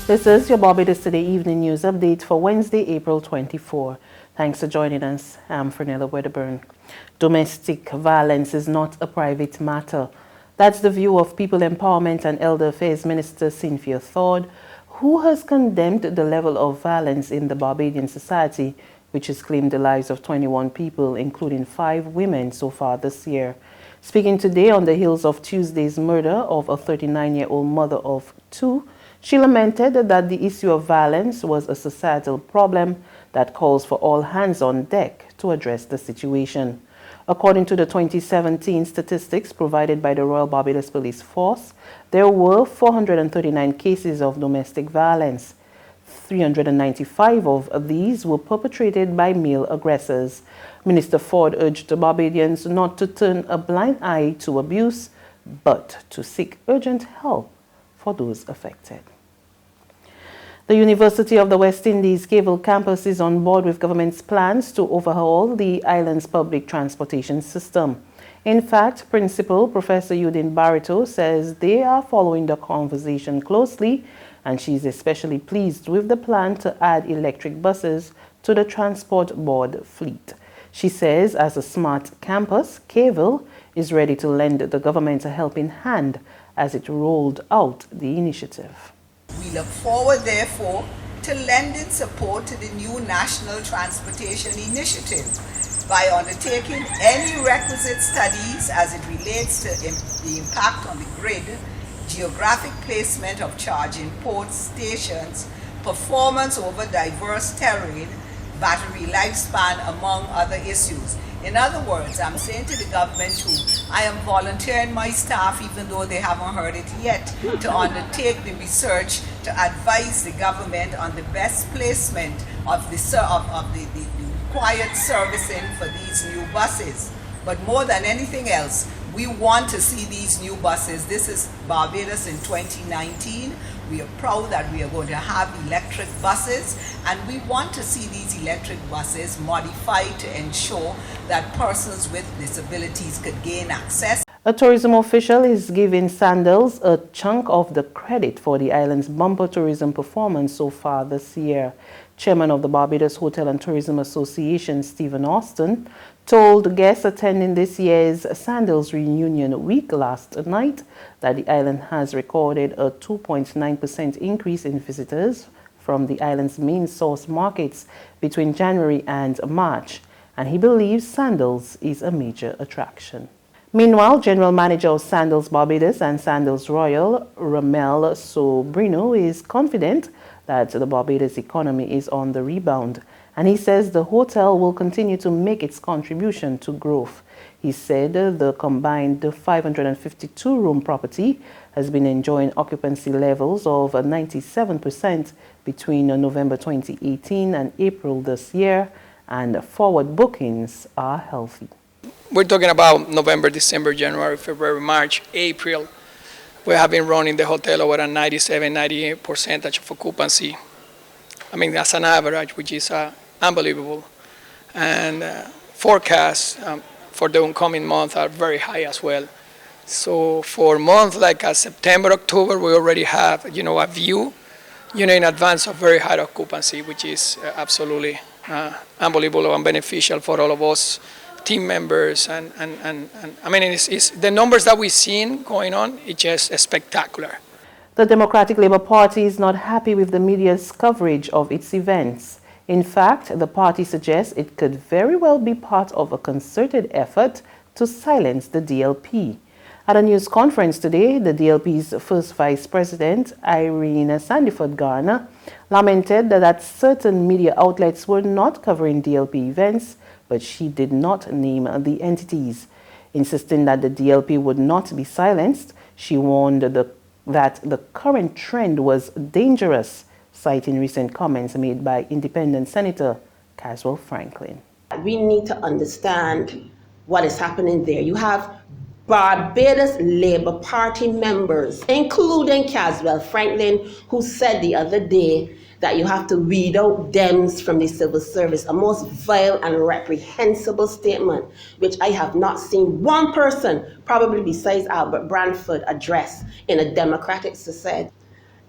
This is your Barbados Today Evening News Update for Wednesday, April 24. Thanks for joining us. I'm Fernella Wedderburn. Domestic violence is not a private matter. That's the view of People Empowerment and Elder Affairs Minister Cynthia Thord, who has condemned the level of violence in the Barbadian society, which has claimed the lives of 21 people, including 5 women so far this year. Speaking today on the heels of Tuesday's murder of a 39-year-old mother of 2, she lamented that the issue of violence was a societal problem that calls for all hands on deck to address the situation. According to the 2017 statistics provided by the Royal Barbados Police Force, there were 439 cases of domestic violence. 395 of these were perpetrated by male aggressors. Minister Ford urged the Barbadians not to turn a blind eye to abuse, but to seek urgent help for those affected. The University of the West Indies Cable Campus is on board with government's plans to overhaul the island's public transportation system. In fact, Principal Professor Udin Barito says they are following the conversation closely, and she's especially pleased with the plan to add electric buses to the Transport Board fleet. She says as a smart campus, Cable is ready to lend the government a helping hand as it rolled out the initiative. We look forward, therefore, to lending support to the new National Transportation Initiative by undertaking any requisite studies as it relates to the impact on the grid, geographic placement of charging ports, stations, performance over diverse terrain, battery lifespan, among other issues. In other words, I'm saying to the government too, I am volunteering my staff, even though they haven't heard it yet, to undertake the research to advise the government on the best placement of the required servicing for these new buses. But more than anything else, we want to see these new buses. This is Barbados in 2019. We are proud that we are going to have electric buses, and we want to see these electric buses modified to ensure that persons with disabilities could gain access. A tourism official is giving Sandals a chunk of the credit for the island's bumper tourism performance so far this year. Chairman of the Barbados Hotel and Tourism Association, Stephen Austin, told guests attending this year's Sandals Reunion Week last night that the island has recorded a 2.9% increase in visitors from the island's main source markets between January and March, and he believes Sandals is a major attraction. Meanwhile, General Manager of Sandals Barbados and Sandals Royal, Ramel Sobrino, is confident that the Barbados economy is on the rebound, and he says the hotel will continue to make its contribution to growth. He said the combined 552-room property has been enjoying occupancy levels of 97% between November 2018 and April this year, and forward bookings are healthy. We're talking about November, December, January, February, March, April. We have been running the hotel over a 97-98% of occupancy. I mean, that's an average, which is unbelievable. And forecasts for the oncoming month are very high as well. So for months like September, October, we already have, a view, in advance of very high occupancy, which is absolutely unbelievable and beneficial for all of us team members, and I mean, it's the numbers that we've seen going on, it's just spectacular. The Democratic Labour Party is not happy with the media's coverage of its events. In fact, the party suggests it could very well be part of a concerted effort to silence the DLP. At a news conference today, the DLP's first Vice President, Irene Sandiford Garner, lamented that certain media outlets were not covering DLP events, but she did not name the entities. Insisting that the DLP would not be silenced, she warned that the current trend was dangerous, citing recent comments made by Independent Senator Caswell Franklin. We need to understand what is happening there. You have Barbados Labour Party members, including Caswell Franklin, who said the other day that you have to weed out Dems from the civil service, a most vile and reprehensible statement, which I have not seen one person, probably besides Albert Branford, address in a democratic society.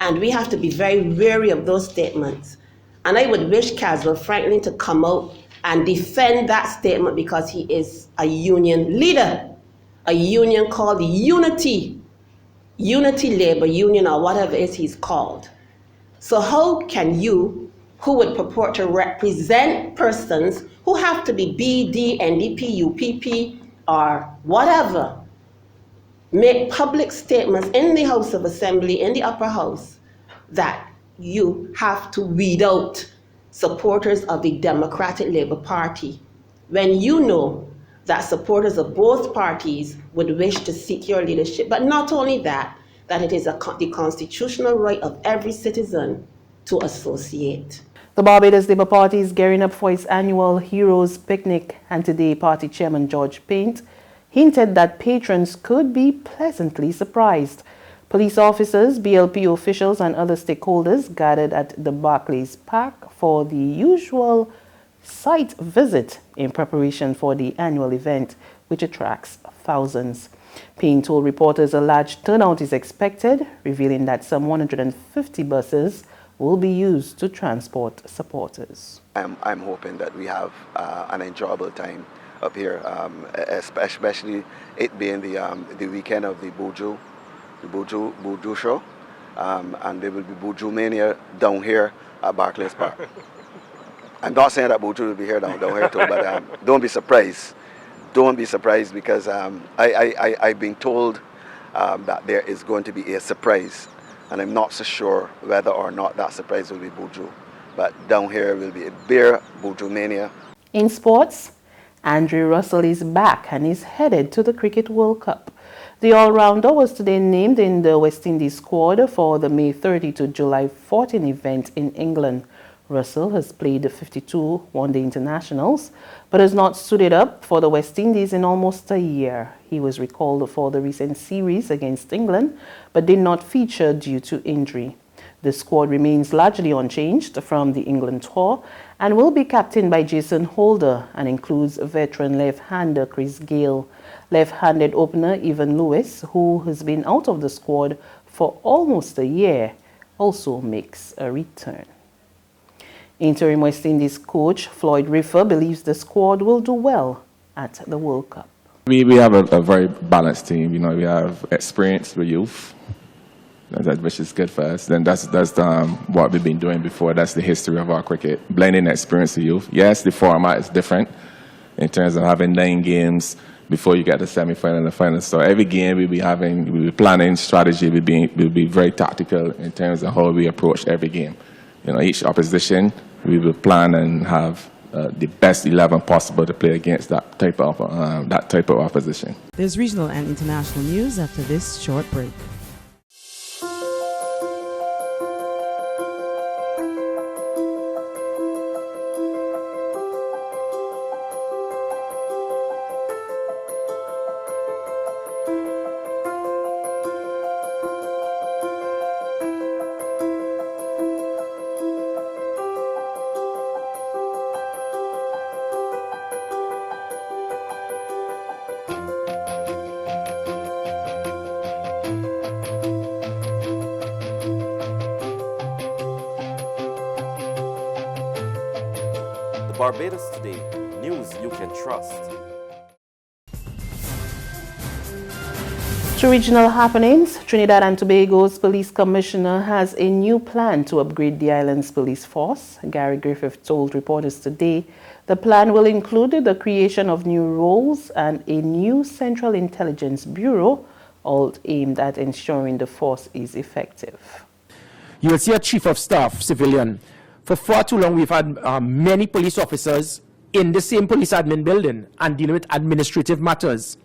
And we have to be very wary of those statements. And I would wish Caswell Franklin to come out and defend that statement, because he is a union leader, a union called the Unity Labor Union, or whatever it is he's called. So how can you, who would purport to represent persons who have to be BD, NDP, UPP, or whatever, make public statements in the House of Assembly, in the upper house, that you have to weed out supporters of the Democratic Labour Party, when you know that supporters of both parties would wish to seek your leadership? But not only that, that it is the constitutional right of every citizen to associate. The Barbados Labour Party is gearing up for its annual Heroes Picnic, and today party chairman George Paint hinted that patrons could be pleasantly surprised. Police officers, BLP officials and other stakeholders gathered at the Barclays Park for the usual site visit in preparation for the annual event, which attracts thousands. Paint told reporters a large turnout is expected, revealing that some 150 buses will be used to transport supporters. I'm hoping that we have an enjoyable time up here, especially it being the weekend of the Buju show, and there will be Buju Mania down here at Barclays Park. I'm not saying that Buju will be here down here too, but don't be surprised. Don't be surprised, because I've been told that there is going to be a surprise, and I'm not so sure whether or not that surprise will be Buju. But down here will be a beer Buju Mania. In sports, Andrew Russell is back and is headed to the Cricket World Cup. The all-rounder was today named in the West Indies squad for the May 30 to July 14 event in England. Russell has played 52 one-day internationals, but has not suited up for the West Indies in almost a year. He was recalled for the recent series against England, but did not feature due to injury. The squad remains largely unchanged from the England tour and will be captained by Jason Holder and includes veteran left-hander Chris Gale. Left-handed opener Evan Lewis, who has been out of the squad for almost a year, also makes a return. Interim West Indies coach Floyd Riffer believes the squad will do well at the World Cup. We have a very balanced team. You know, we have experience with youth, which is good for us. Then that's what we've been doing before. That's the history of our cricket, blending experience with youth. Yes, the format is different in terms of having 9 games before you get the semi-final and the final. So every game we'll be planning strategy. We'll be very tactical in terms of how we approach every game. You know, each opposition we will plan and have the best 11 possible to play against that type of opposition. There's regional and international news after this short break. Barbados Today, news you can trust. To regional happenings, Trinidad and Tobago's police commissioner has a new plan to upgrade the island's police force. Gary Griffith told reporters today the plan will include the creation of new roles and a new Central Intelligence Bureau, all aimed at ensuring the force is effective. You will see a chief of staff, civilian. For far too long, we've had many police officers in the same police admin building and dealing with administrative matters.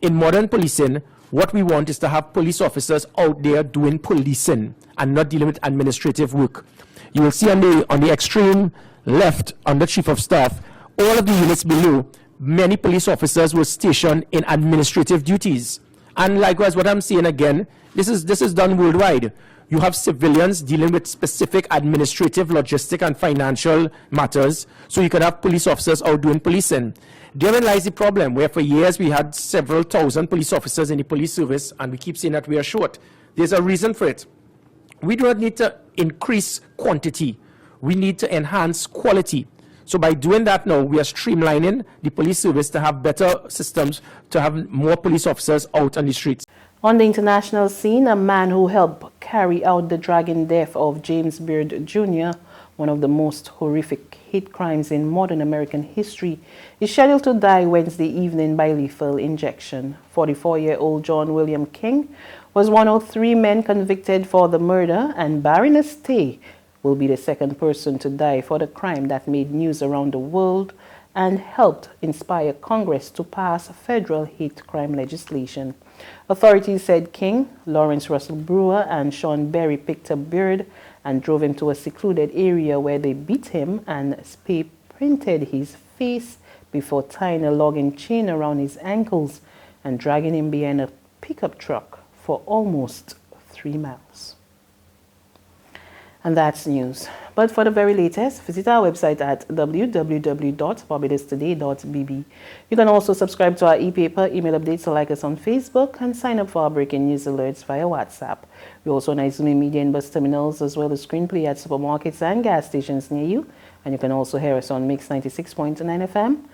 In modern policing, what we want is to have police officers out there doing policing and not dealing with administrative work. You will see on the extreme left, under chief of staff, all of the units below, many police officers were stationed in administrative duties. And likewise, what I'm saying again, this is done worldwide. You have civilians dealing with specific administrative, logistic, and financial matters, so you can have police officers out doing policing. Therein lies the problem, where for years we had several thousand police officers in the police service, and we keep saying that we are short. There's a reason for it. We do not need to increase quantity. We need to enhance quality. So by doing that now, we are streamlining the police service to have better systems, to have more police officers out on the streets. On the international scene, a man who helped carry out the dragging death of James Beard Jr., one of the most horrific hate crimes in modern American history, is scheduled to die Wednesday evening by lethal injection. 44-year-old John William King was one of 3 men convicted for the murder, and barring a stay, will be the second person to die for the crime that made news around the world and helped inspire Congress to pass federal hate crime legislation. Authorities said King, Lawrence Russell Brewer, and Sean Berry picked up Beard and drove him to a secluded area where they beat him and spray printed his face before tying a logging chain around his ankles and dragging him behind a pickup truck for almost 3 miles. And that's news. But for the very latest, visit our website at www.barbadostoday.bb. You can also subscribe to our e-paper, email updates, or like us on Facebook, and sign up for our breaking news alerts via WhatsApp. We're also on Izumi Media and bus terminals, as well as screenplay at supermarkets and gas stations near you. And you can also hear us on Mix 96.9 FM